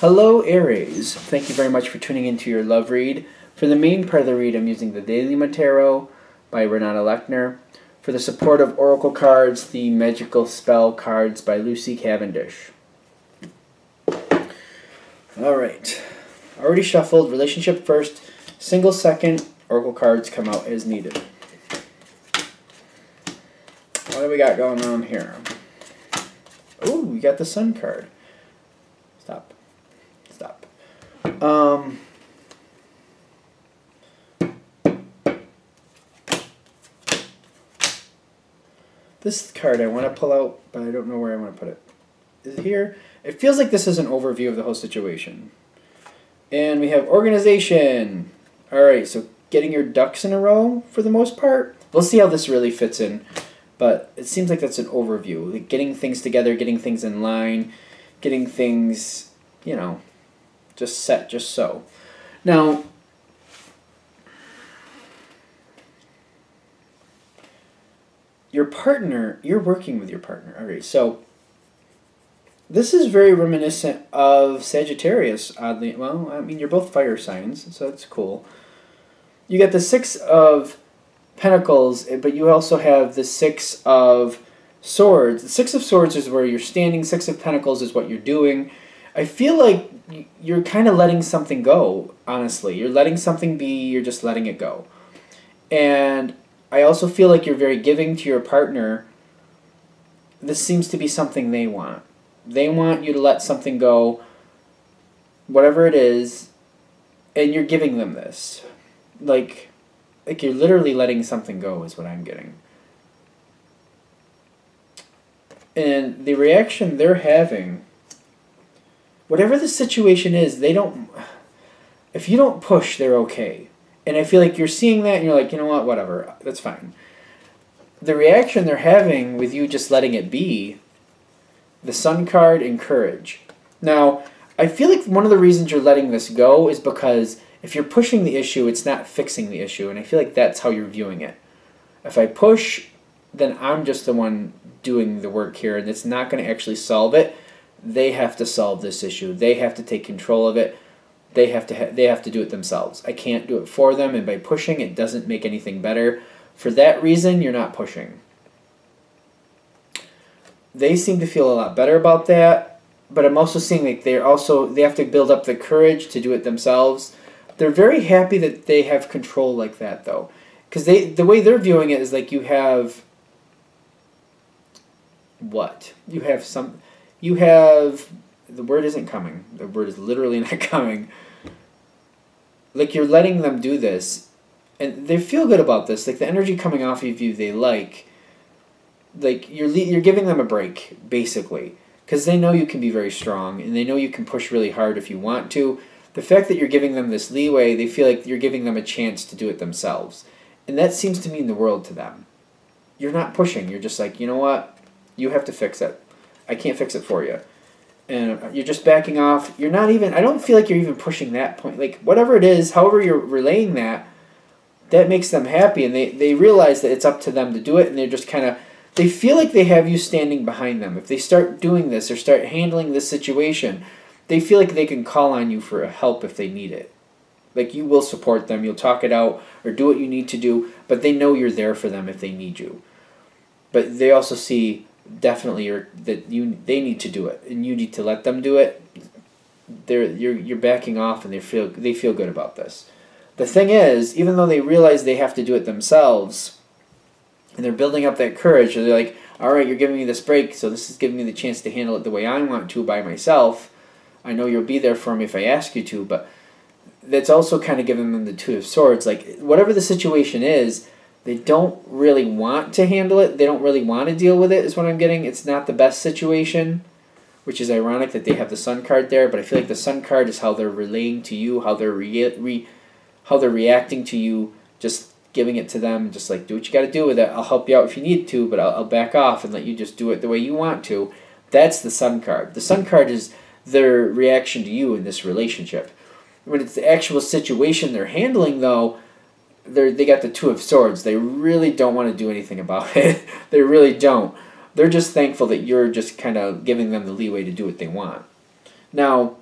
Hello Aries, thank you very much for tuning into your love read. For the main part of the read, I'm using the Daily Tarot by Renata Lechner. For the support of Oracle cards, the Magical Spell cards by Lucy Cavendish. Alright, already shuffled, relationship first, single second, Oracle cards come out as needed. What do we got going on here? Ooh, we got the Sun card. Stop. This card I want to pull out, but I don't know where I want to put it. Is it here? It feels like this is an overview of the whole situation. And we have organization. Alright, so getting your ducks in a row for the most part. We'll see how this really fits in. But it seems like that's an overview. Like getting things together, getting things in line, getting things, you know, just set, just so. Now, your partner, you're working with your partner. Alright, so this is very reminiscent of Sagittarius, oddly. Well, I mean, you're both fire signs, so that's cool. You got the Six of Pentacles, but you also have the Six of Swords. The Six of Swords is where you're standing. Six of Pentacles is what you're doing. I feel like you're kind of letting something go, honestly. You're letting something be, you're just letting it go. And I also feel like you're very giving to your partner. This seems to be something they want. They want you to let something go, whatever it is, and you're giving them this. Like you're literally letting something go is what I'm getting. And the reaction they're having, whatever the situation is, they don't, if you don't push, they're okay. And I feel like you're seeing that and you're like, you know what, whatever, that's fine. The reaction they're having with you just letting it be, the Sun card and courage. Now, I feel like one of the reasons you're letting this go is because if you're pushing the issue, it's not fixing the issue. And I feel like that's how you're viewing it. If I push, then I'm just the one doing the work here, and it's not going to actually solve it. They have to solve this issue. They have to take control of it. They have to do it themselves. I can't do it for them, and by pushing, it doesn't make anything better. For that reason, you're not pushing. They seem to feel a lot better about that, but I'm also seeing like they have to build up the courage to do it themselves. They're very happy that they have control like that, though, because the way they're viewing it is like you have what? You have the word isn't coming. The word is literally not coming. Like you're letting them do this, and they feel good about this. Like the energy coming off of you, they like you're giving them a break, basically, because they know you can be very strong, and they know you can push really hard if you want to. The fact that you're giving them this leeway, they feel like you're giving them a chance to do it themselves, and that seems to mean the world to them. You're not pushing. You're just like, you know what? You have to fix it. I can't fix it for you. And you're just backing off. You're not even, I don't feel like you're even pushing that point. Like, whatever it is, however you're relaying that makes them happy, and they realize that it's up to them to do it, and they're just kind of, they feel like they have you standing behind them. If they start doing this or start handling this situation, they feel like they can call on you for help if they need it. Like, you will support them, you'll talk it out, or do what you need to do, but they know you're there for them if they need you. But they also see definitely they need to do it, and you need to let them do it. You're backing off, and they feel good about this. The thing is, even though they realize they have to do it themselves, and they're building up that courage, so they're like, all right, you're giving me this break, so this is giving me the chance to handle it the way I want to by myself. I know you'll be there for me if I ask you to, but that's also kind of giving them the Two of Swords. Like, whatever the situation is, they don't really want to handle it. They don't really want to deal with it, is what I'm getting. It's not the best situation, which is ironic that they have the Sun card there, but I feel like the Sun card is how they're relaying to you, how they're reacting to you, just giving it to them, just like, do what you got to do with it. I'll help you out if you need to, but I'll back off and let you just do it the way you want to. That's the Sun card. The Sun card is their reaction to you in this relationship. When it's the actual situation they're handling, though, they got the Two of Swords. They really don't want to do anything about it. They really don't. They're just thankful that you're just kind of giving them the leeway to do what they want. Now,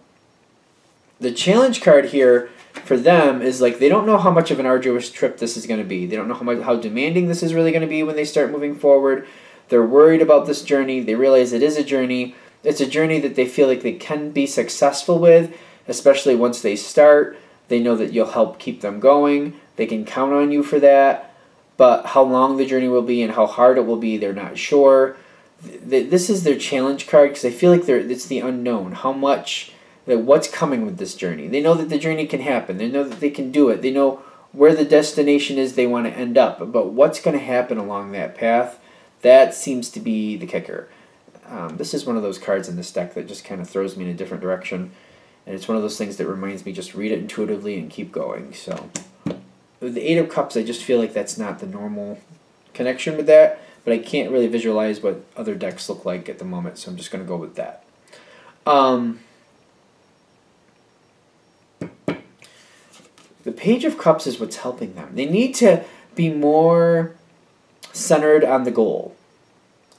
The challenge card here for them is like they don't know how much of an arduous trip this is going to be. They don't know how demanding this is really going to be when they start moving forward. They're worried about this journey. They realize it is a journey. It's a journey that they feel like they can be successful with, especially once they start. They know that you'll help keep them going. They can count on you for that. But how long the journey will be and how hard it will be, they're not sure. This is their challenge card because I feel like it's the unknown. How much, what's coming with this journey. They know that the journey can happen. They know that they can do it. They know where the destination is they want to end up. But what's going to happen along that path, that seems to be the kicker. This is one of those cards in this deck that just kind of throws me in a different direction. And it's one of those things that reminds me just read it intuitively and keep going. So with the Eight of Cups, I just feel like that's not the normal connection with that. But I can't really visualize what other decks look like at the moment. So I'm just going to go with that. The Page of Cups is what's helping them. They need to be more centered on the goal.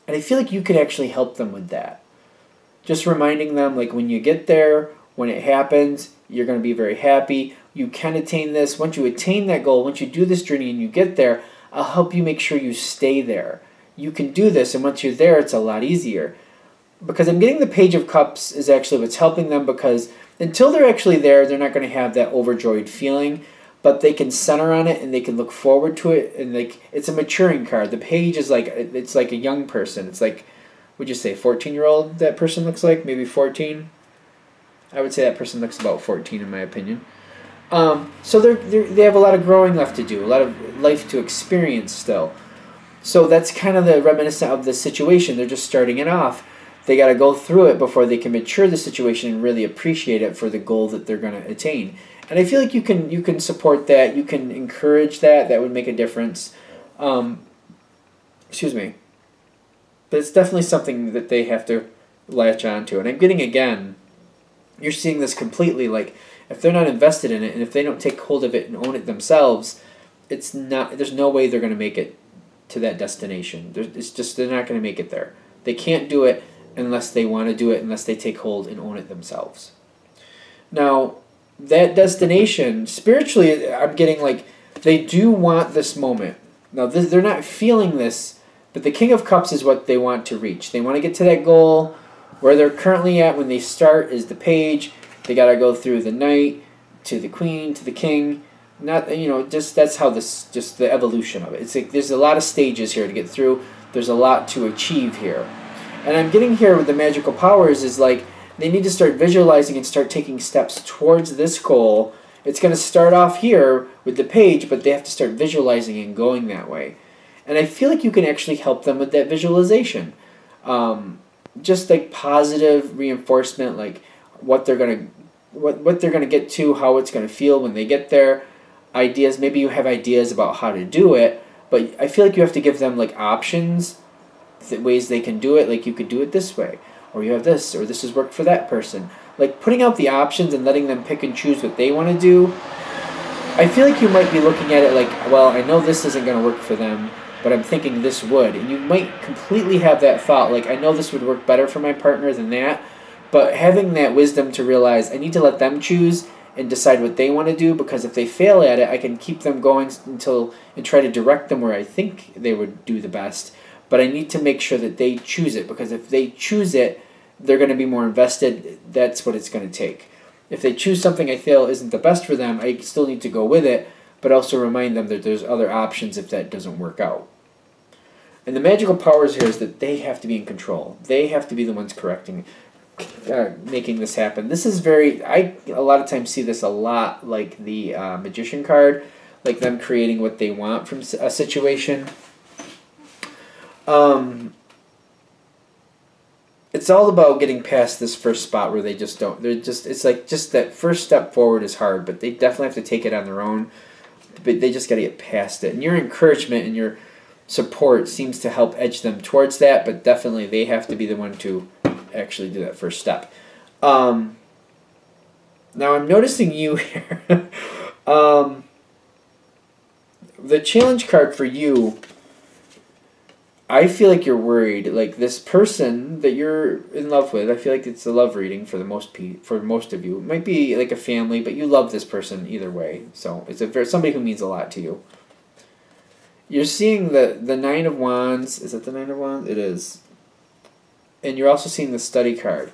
And I feel like you could actually help them with that. Just reminding them, like, when you get there, when it happens, you're going to be very happy. You can attain this. Once you attain that goal, once you do this journey and you get there, I'll help you make sure you stay there. You can do this, and once you're there, it's a lot easier. Because I'm getting the Page of Cups is actually what's helping them, because until they're actually there, they're not going to have that overjoyed feeling, but they can center on it and they can look forward to it, and like it's a maturing card. The Page is like, it's like a young person. It's like, would you say 14-year-old that person looks like? Maybe 14? I would say that person looks about 14 in my opinion. So they have a lot of growing left to do, a lot of life to experience still. So that's kind of the reminiscent of the situation. They're just starting it off. They got to go through it before they can mature the situation and really appreciate it for the goal that they're going to attain. And I feel like you can support that. You can encourage that. That would make a difference. Excuse me. But it's definitely something that they have to latch onto. And I'm getting, again, you're seeing this completely, like, if they're not invested in it and if they don't take hold of it and own it themselves, it's not. There's no way they're going to make it to that destination. It's just they're not going to make it there. They can't do it unless they want to do it, unless they take hold and own it themselves. Now, that destination, spiritually, I'm getting like, they do want this moment. Now, they're not feeling this, but the King of Cups is what they want to reach. They want to get to that goal. Where they're currently at when they start is the Page. They got to go through the Knight, to the Queen, to the King. Not, just that's how just the evolution of it. It's like there's a lot of stages here to get through. There's a lot to achieve here. And I'm getting here with the magical powers is like they need to start visualizing and start taking steps towards this goal. It's going to start off here with the Page, but they have to start visualizing and going that way. And I feel like you can actually help them with that visualization. Just like positive reinforcement, like what they're gonna get to, how it's gonna feel when they get there. Ideas, maybe you have ideas about how to do it, but I feel like you have to give them like options, ways they can do it. Like you could do it this way, or you have this, or this has worked for that person. Like putting out the options and letting them pick and choose what they want to do. I feel like you might be looking at it like, well, I know this isn't going to work for them, but I'm thinking this would. And you might completely have that thought, like, I know this would work better for my partner than that, but having that wisdom to realize I need to let them choose and decide what they want to do, because if they fail at it, I can keep them going and try to direct them where I think they would do the best. But I need to make sure that they choose it, because if they choose it, they're going to be more invested. That's what it's going to take. If they choose something I feel isn't the best for them, I still need to go with it, but also remind them that there's other options if that doesn't work out. And the magical powers here is that they have to be in control. They have to be the ones making this happen. This is I a lot of times see this a lot like the Magician card, like them creating what they want from a situation. It's all about getting past this first spot where they just don't. It's like just that first step forward is hard, but they definitely have to take it on their own. But they just got to get past it. And your encouragement and your support seems to help edge them towards that, but definitely they have to be the one to actually do that first step. Now I'm noticing you here. The challenge card for you, I feel like you're worried. Like this person that you're in love with, I feel like it's a love reading for for most of you. It might be like a family, but you love this person either way. So it's somebody who means a lot to you. You're seeing the Nine of Wands. Is it the Nine of Wands? It is. And you're also seeing the Study card.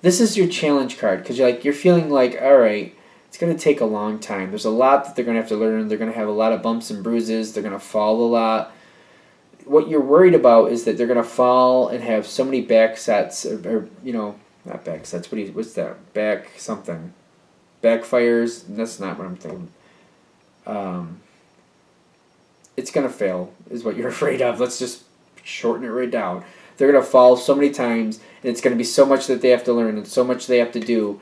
This is your challenge card because you're feeling like, all right, it's going to take a long time. There's a lot that they're going to have to learn. They're going to have a lot of bumps and bruises. They're going to fall a lot. What you're worried about is that they're going to fall and have so many back sets, or not back sets. What's that? Back something. Backfires. That's not what I'm thinking. It's going to fail is what you're afraid of. Let's just shorten it right down. They're going to fall so many times, and it's going to be so much that they have to learn and so much they have to do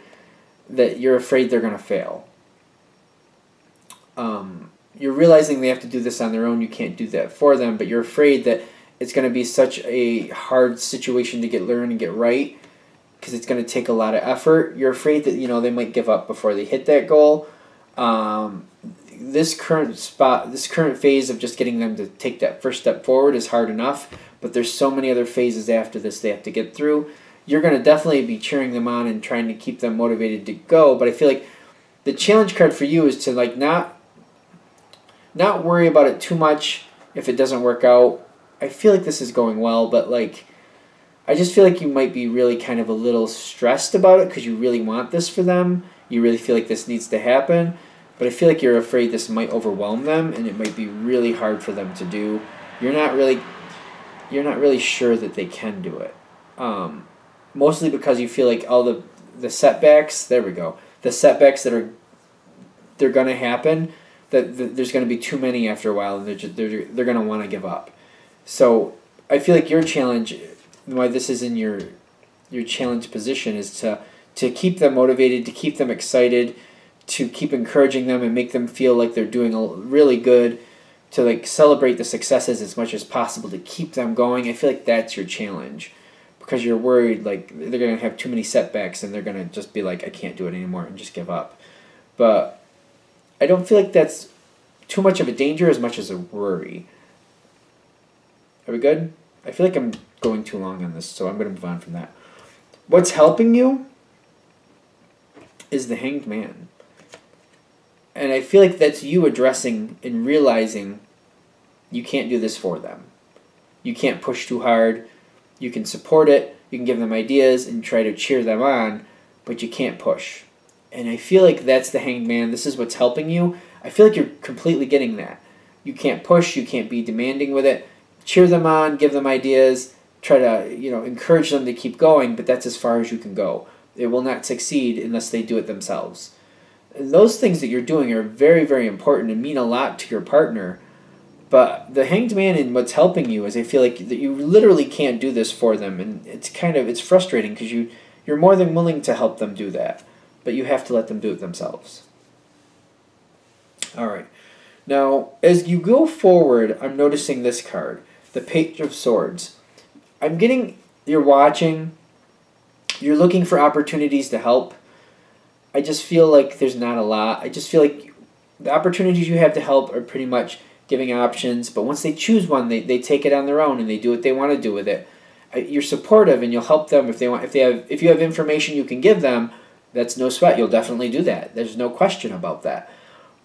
that you're afraid they're going to fail. You're realizing they have to do this on their own. You can't do that for them, but you're afraid that it's going to be such a hard situation to learn and get right because it's going to take a lot of effort. You're afraid that they might give up before they hit that goal. This current phase of just getting them to take that first step forward is hard enough, but there's so many other phases after this they have to get through. You're going to definitely be cheering them on and trying to keep them motivated to go, but I feel like the challenge card for you is to not worry about it too much if it doesn't work out. I feel like this is going well, but I just feel like you might be really kind of a little stressed about it because you really want this for them. You really feel like this needs to happen, but I feel like you're afraid this might overwhelm them and it might be really hard for them to do. You're not really sure that they can do it. Mostly because you feel like all the setbacks, there we go, the setbacks they're going to happen, that there's going to be too many after a while, and they're going to want to give up. So I feel like your challenge, why this is in your challenge position, is to keep them motivated, to keep them excited, to keep encouraging them and make them feel like they're doing really good, to celebrate the successes as much as possible, to keep them going. I feel like that's your challenge because you're worried they're going to have too many setbacks and they're going to just be like, I can't do it anymore and just give up. But I don't feel like that's too much of a danger as much as a worry. Are we good? I feel like I'm going too long on this, so I'm going to move on from that. What's helping you is the Hanged Man. And I feel like that's you addressing and realizing you can't do this for them. You can't push too hard. You can support it. You can give them ideas and try to cheer them on, but you can't push. And I feel like that's the Hanged Man. This is what's helping you. I feel like you're completely getting that. You can't push. You can't be demanding with it. Cheer them on. Give them ideas. Try to encourage them to keep going, but that's as far as you can go. It will not succeed unless they do it themselves. And those things that you're doing are very, very important and mean a lot to your partner. But the Hanged Man and what's helping you is I feel like that you literally can't do this for them, and it's frustrating because you're more than willing to help them do that, but you have to let them do it themselves. All right. Now, as you go forward, I'm noticing this card, the Page of Swords. I'm getting, you're watching, you're looking for opportunities to help. I just feel like there's not a lot. I just feel like the opportunities you have to help are pretty much giving options, but once they choose one, they take it on their own and they do what they want to do with it. You're supportive and you'll help them if you have information you can give them. That's no sweat. You'll definitely do that. There's no question about that.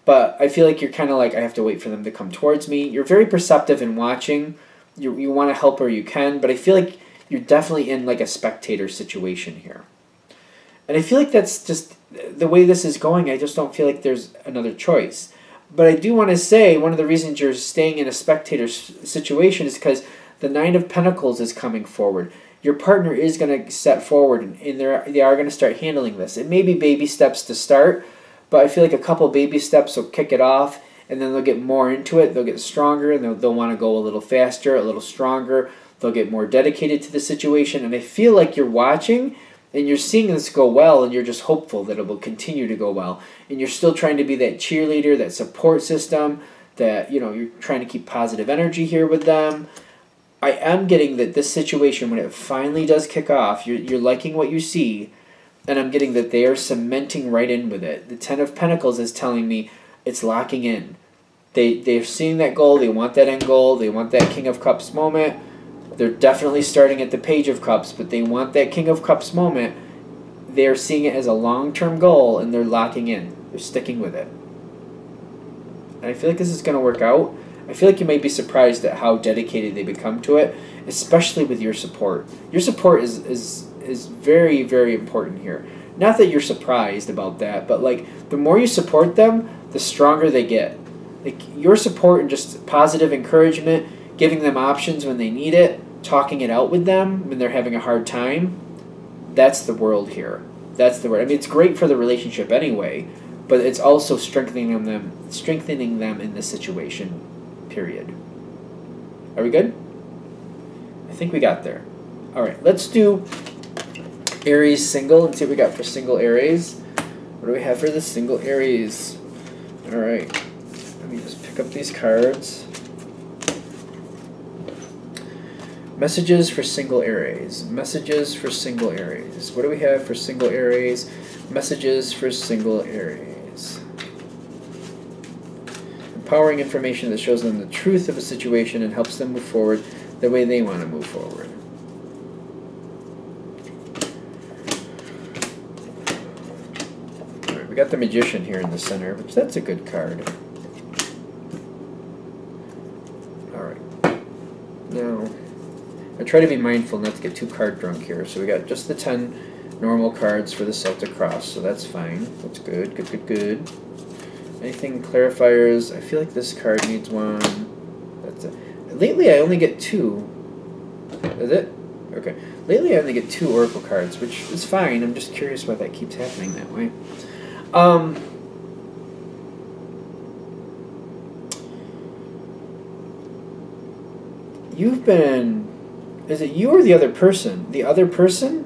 But I feel like you're kind of like, I have to wait for them to come towards me. You're very perceptive in watching. You want to help where you can, but I feel like you're definitely in a spectator situation here. And I feel like that's just the way this is going. I just don't feel like there's another choice. But I do want to say one of the reasons you're staying in a spectator situation is because the Nine of Pentacles is coming forward. Your partner is going to step forward, and they are going to start handling this. It may be baby steps to start, but I feel like a couple baby steps will kick it off, and then they'll get more into it. They'll get stronger, and they'll want to go a little faster, a little stronger. They'll get more dedicated to the situation, and I feel like you're watching, and you're seeing this go well, and you're just hopeful that it will continue to go well. And you're still trying to be that cheerleader, that support system, that you're trying to keep positive energy here with them. I am getting that this situation, when it finally does kick off, you're liking what you see, and I'm getting that they are cementing right in with it. The Ten of Pentacles is telling me it's locking in. They're seeing that goal. They want that end goal. They want that King of Cups moment. They're definitely starting at the Page of Cups, but they want that King of Cups moment. They're seeing it as a long-term goal, and they're locking in. They're sticking with it. And I feel like this is going to work out. I feel like you might be surprised at how dedicated they become to it, especially with your support. Your support is very, very important here. Not that you're surprised about that, but like the more you support them, the stronger they get. Like your support and just positive encouragement, giving them options when they need it, talking it out with them when they're having a hard time, that's the world here. That's the word. I mean, it's great for the relationship anyway, but it's also strengthening them in this situation, period. Are we good? I think we got there. All right, let's do Aries single and see what we got for single Aries. What do we have for the single Aries? All right, let me just pick up these cards. Messages for single Aries. Messages for single Aries. What do we have for single Aries? Messages for single Aries. Empowering information that shows them the truth of a situation and helps them move forward the way they want to move forward. All right, we got the Magician here in the center, which that's a good card. All right. Now, I try to be mindful not to get too card drunk here. So we got just the 10 normal cards for the Celtic Cross, so that's fine. That's good, good, good, good. Anything clarifiers? I feel like this card needs one. That's it. Lately I only get 2. Is it? Okay. Lately I only get 2 Oracle cards, which is fine. I'm just curious why that keeps happening that way. You've been... Is it you or the other person? The other person?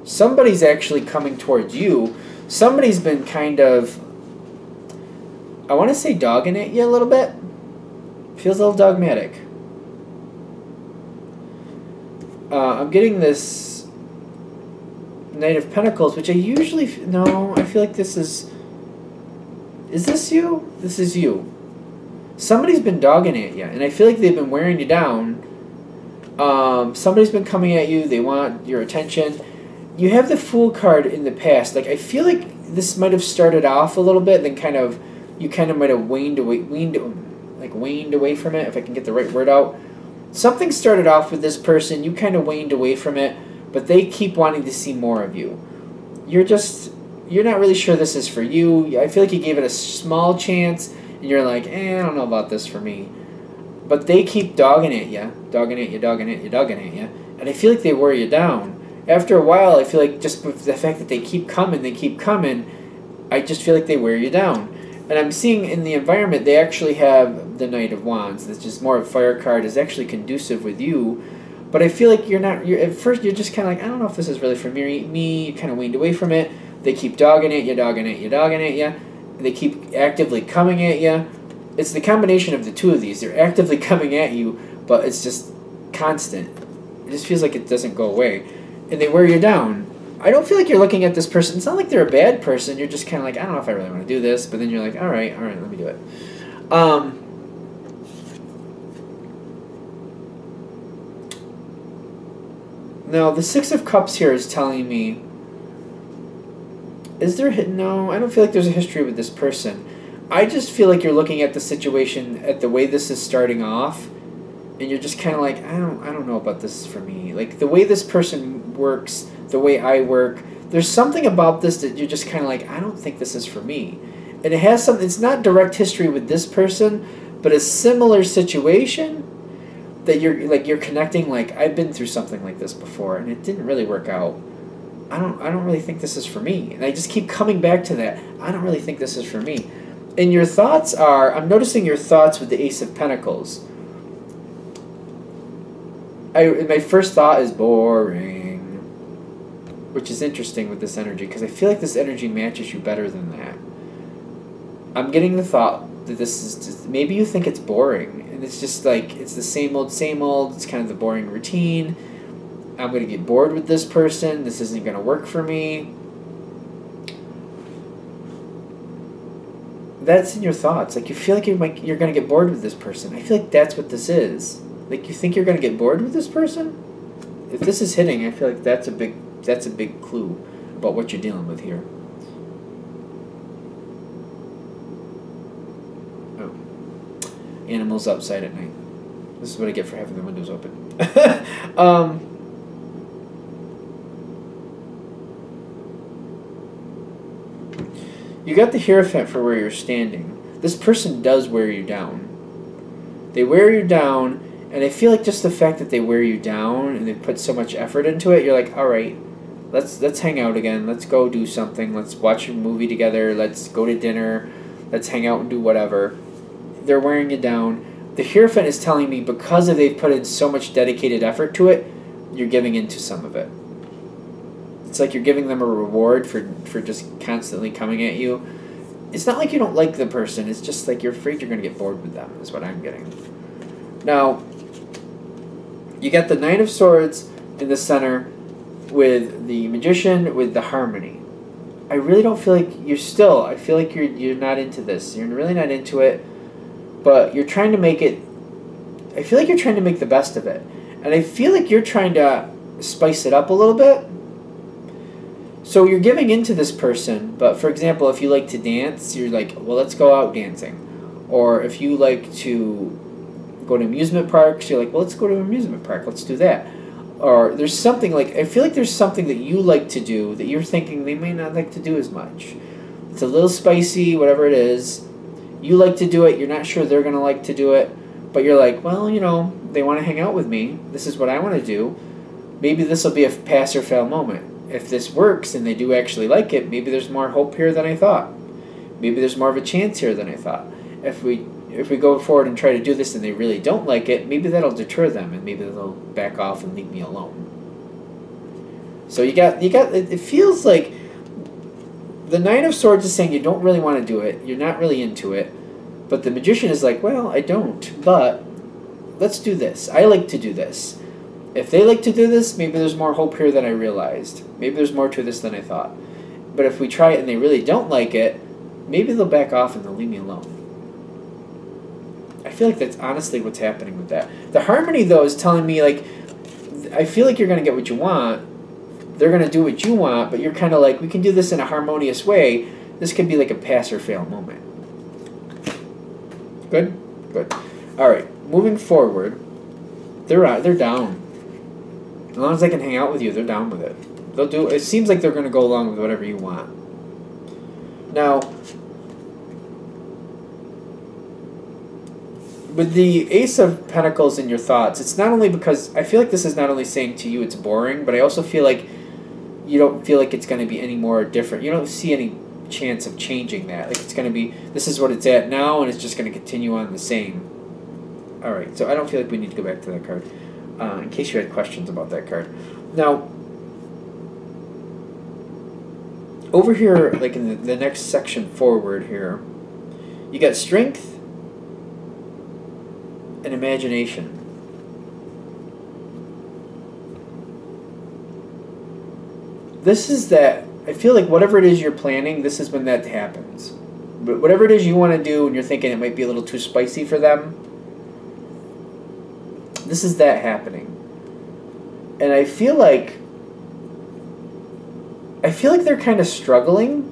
Somebody's actually coming towards you. Somebody's been kind of, I want to say dogging at you a little bit. Feels a little dogmatic. I'm getting this Knight of Pentacles, which I usually... No, I feel like this is... Is this you? This is you. Somebody's been dogging at you, and I feel like they've been wearing you down. Somebody's been coming at you. They want your attention. You have the Fool card in the past. Like I feel like this might have started off a little bit, then you kind of might have waned away from it. If I can get the right word out, something started off with this person. You kind of waned away from it, but they keep wanting to see more of you. You're not really sure this is for you. I feel like you gave it a small chance, and you're like, I don't know about this for me. But they keep dogging at you, dogging at you, dogging at you, dogging at you, and I feel like they wear you down. After a while, I feel like just with the fact that they keep coming, I just feel like they wear you down. And I'm seeing in the environment, they actually have the Knight of Wands. That's just more of a fire card, is actually conducive with you. But I feel like at first you're just kind of like, I don't know if this is really for me. You kind of weaned away from it. They keep dogging at you, dogging at you, dogging at you. They keep actively coming at you. It's the combination of the two of these. They're actively coming at you, but it's just constant. It just feels like it doesn't go away. And they wear you down. I don't feel like you're looking at this person. It's not like they're a bad person. You're just kind of like, I don't know if I really want to do this. But then you're like, all right, let me do it. Now, the Six of Cups here is telling me, no, I don't feel like there's a history with this person. I just feel like you're looking at the situation, at the way this is starting off, and you're just kind of like, I don't know about this for me. Like, the way this person works, the way I work, there's something about this that you're just kind of like, I don't think this is for me. And it has something, it's not direct history with this person, but a similar situation that you're connecting, like, I've been through something like this before, and it didn't really work out. I don't really think this is for me. And I just keep coming back to that. I don't really think this is for me. And your thoughts are, I'm noticing your thoughts with the Ace of Pentacles. My first thought is boring, which is interesting with this energy, because I feel like this energy matches you better than that. I'm getting the thought that this is just, maybe you think it's boring, and it's just like, it's the same old, it's kind of the boring routine. I'm going to get bored with this person. This isn't going to work for me. That's in your thoughts. Like, you feel like you're going to get bored with this person. I feel like that's what this is. Like, you think you're going to get bored with this person? If this is hitting, I feel like that's a big clue about what you're dealing with here. Oh. Animals outside at night. This is what I get for having the windows open. You got the Hierophant for where you're standing. This person does wear you down. They wear you down, and I feel like just the fact that they wear you down and they put so much effort into it, you're like, all right, let's hang out again. Let's go do something. Let's watch a movie together. Let's go to dinner. Let's hang out and do whatever. They're wearing you down. The Hierophant is telling me because they've put in so much dedicated effort to it, you're giving into some of it. It's like you're giving them a reward for just constantly coming at you. It's not like you don't like the person. It's just like you're afraid you're going to get bored with them, is what I'm getting. Now, you got the Knight of Swords in the center with the Magician with the Harmony. I really don't feel like I feel like you're not into this. You're really not into it, but you're trying to make it, I feel like you're trying to make the best of it. And I feel like you're trying to spice it up a little bit. So you're giving into this person, but for example, if you like to dance, you're like, well, let's go out dancing. Or if you like to go to amusement parks, you're like, well, let's go to an amusement park, let's do that. Or there's something like, I feel like there's something that you like to do that you're thinking they may not like to do as much. It's a little spicy, whatever it is. You like to do it, you're not sure they're going to like to do it, but you're like, well, you know, they want to hang out with me. This is what I want to do. Maybe this will be a pass or fail moment. If this works and they do actually like it, maybe there's more hope here than I thought. Maybe there's more of a chance here than I thought. If we go forward and try to do this and they really don't like it, maybe that'll deter them and maybe they'll back off and leave me alone. So you got it feels like the Knight of Swords is saying you don't really want to do it, you're not really into it, but the Magician is like, well, I don't, but let's do this. I like to do this. If they like to do this, maybe there's more hope here than I realized. Maybe there's more to this than I thought. But if we try it and they really don't like it, maybe they'll back off and they'll leave me alone. I feel like that's honestly what's happening with that. The Harmony, though, is telling me, like, I feel like you're going to get what you want. They're going to do what you want, but you're kind of like, we can do this in a harmonious way. This could be like a pass or fail moment. Good? Good. All right. Moving forward, they're down. As long as they can hang out with you, they're down with it. They'll do. It seems like they're going to go along with whatever you want. Now, with the Ace of Pentacles in your thoughts, it's not only because I feel like this is not only saying to you it's boring, but I also feel like you don't feel like it's going to be any more different. You don't see any chance of changing that. Like it's going to be, this is what it's at now, and it's just going to continue on the same. All right, so I don't feel like we need to go back to that card. In case you had questions about that card. Now, over here, like in the next section forward here, you got Strength and Imagination. This is that, I feel like whatever it is you're planning, this is when that happens. But whatever it is you want to do and you're thinking it might be a little too spicy for them, this is that happening. And I feel like they're kind of struggling,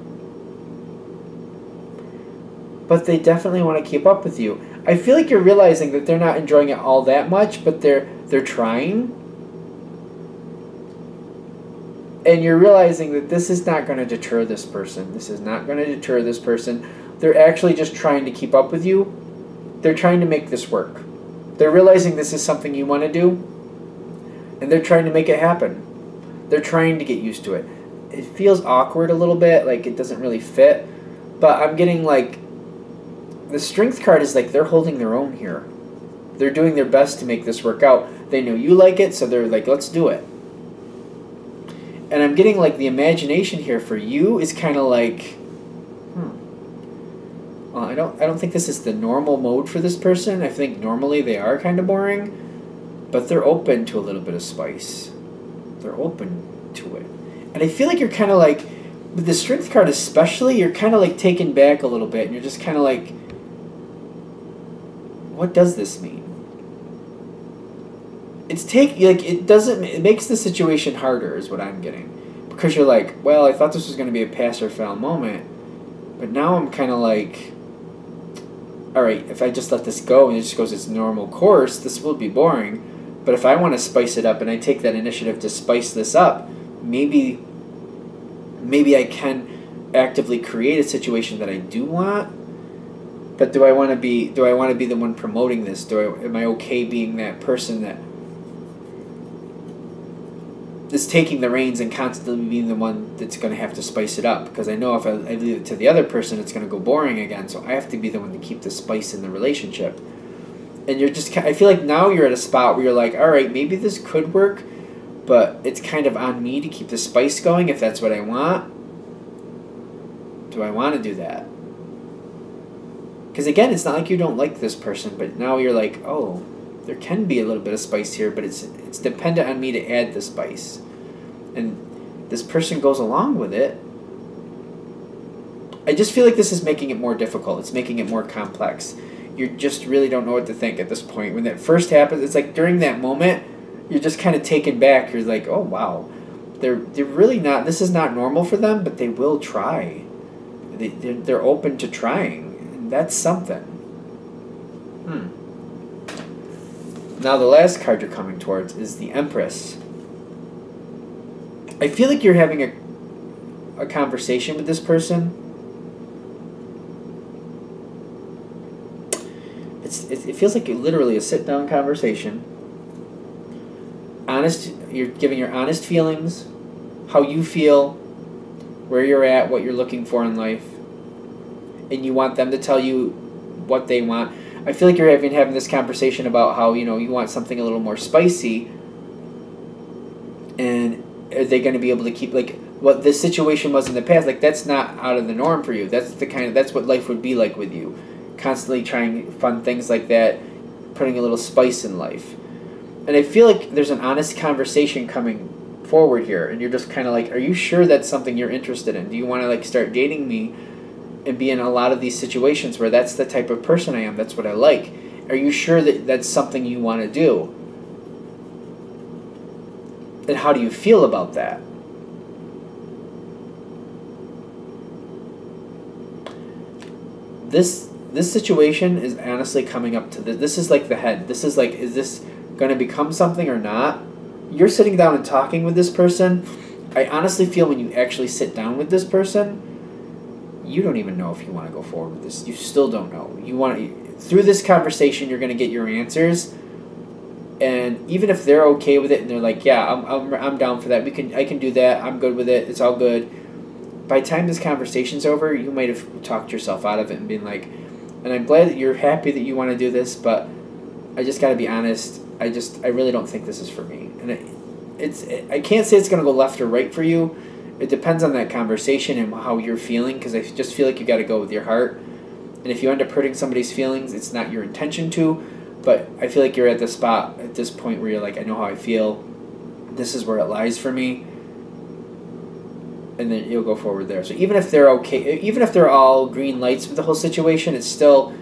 but they definitely want to keep up with you. I feel like you're realizing that they're not enjoying it all that much, but they're trying. And you're realizing that this is not going to deter this person. This is not going to deter this person. They're actually just trying to keep up with you. They're trying to make this work. They're realizing this is something you want to do, and they're trying to make it happen. They're trying to get used to it. It feels awkward a little bit, like it doesn't really fit, but I'm getting like, the Strength card is like they're holding their own here. They're doing their best to make this work out. They know you like it, so they're like, let's do it. And I'm getting like the Imagination here for you is kind of like, well, I don't think this is the normal mode for this person. I think normally they are kind of boring, but they're open to a little bit of spice. They're open to it. And I feel like you're kind of like, with the Strength card especially, you're kind of like taken back a little bit, and you're just kind of like, what does this mean? it makes the situation harder is what I'm getting. Because you're like, well, I thought this was going to be a pass or fail moment, but now I'm kind of like, all right, if I just let this go and it just goes its normal course, this will be boring. But if I want to spice it up and I take that initiative to spice this up, maybe I can actively create a situation that I do want. But do I want to be the one promoting this? Am I okay being that person that is taking the reins and constantly being the one that's going to have to spice it up? Because I know if I leave it to the other person, it's going to go boring again. So I have to be the one to keep the spice in the relationship. And I feel like now you're at a spot where you're like, all right, maybe this could work, but it's kind of on me to keep the spice going if that's what I want. Do I want to do that? Because again, it's not like you don't like this person, but now you're like, oh, there can be a little bit of spice here, but it's dependent on me to add the spice. And this person goes along with it. I just feel like this is making it more difficult. It's making it more complex. You just really don't know what to think at this point. When that first happens, it's like during that moment, you're just kind of taken back. You're like, oh, wow. They're really not, this is not normal for them, but they will try. They're open to trying. And that's something. Now the last card you're coming towards is the Empress. I feel like you're having a conversation with this person. It feels like literally a sit-down conversation. Honest, you're giving your honest feelings, how you feel, where you're at, what you're looking for in life, and you want them to tell you what they want. I feel like you're having this conversation about how, you want something a little more spicy, and are they going to be able to keep, like, what this situation was in the past? Like, that's not out of the norm for you. That's what life would be like with you. Constantly trying fun things like that, putting a little spice in life. And I feel like there's an honest conversation coming forward here, and you're just kind of like, are you sure that's something you're interested in? Do you want to, like, start dating me and be in a lot of these situations where that's the type of person I am, that's what I like? Are you sure that that's something you want to do? And how do you feel about that? This situation is honestly coming up to this. This is like the head. This is like, is this going to become something or not? You're sitting down and talking with this person. I honestly feel when you actually sit down with this person, you don't even know if you want to go forward with this. You still don't know. Through this conversation, you're going to get your answers. And even if they're okay with it and they're like, yeah, I'm down for that. I can do that. I'm good with it. It's all good. By the time this conversation's over, you might have talked yourself out of it and been like, and I'm glad that you're happy that you want to do this, but I just got to be honest. I really don't think this is for me. And I can't say it's going to go left or right for you. It depends on that conversation and how you're feeling, because I just feel like you got to go with your heart. And if you end up hurting somebody's feelings, it's not your intention to, but I feel like you're at the spot at this point where you're like, I know how I feel. This is where it lies for me. And then you'll go forward there. So even if they're okay, even if they're all green lights with the whole situation, it's still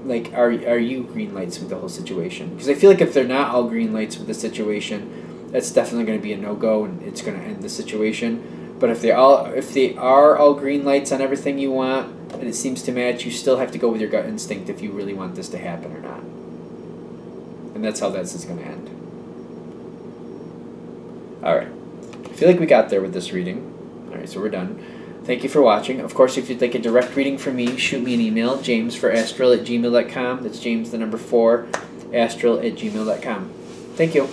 like, are you green lights with the whole situation? Because I feel like if they're not all green lights with the situation, that's definitely going to be a no-go, and it's going to end the situation. But if they are all green lights on everything you want, and it seems to match, you still have to go with your gut instinct if you really want this to happen or not. And that's how this is going to end. All right. I feel like we got there with this reading. All right, so we're done. Thank you for watching. Of course, if you'd like a direct reading from me, shoot me an email, jamesforastral@gmail.com. That's James, the number 4, astral@gmail.com. Thank you.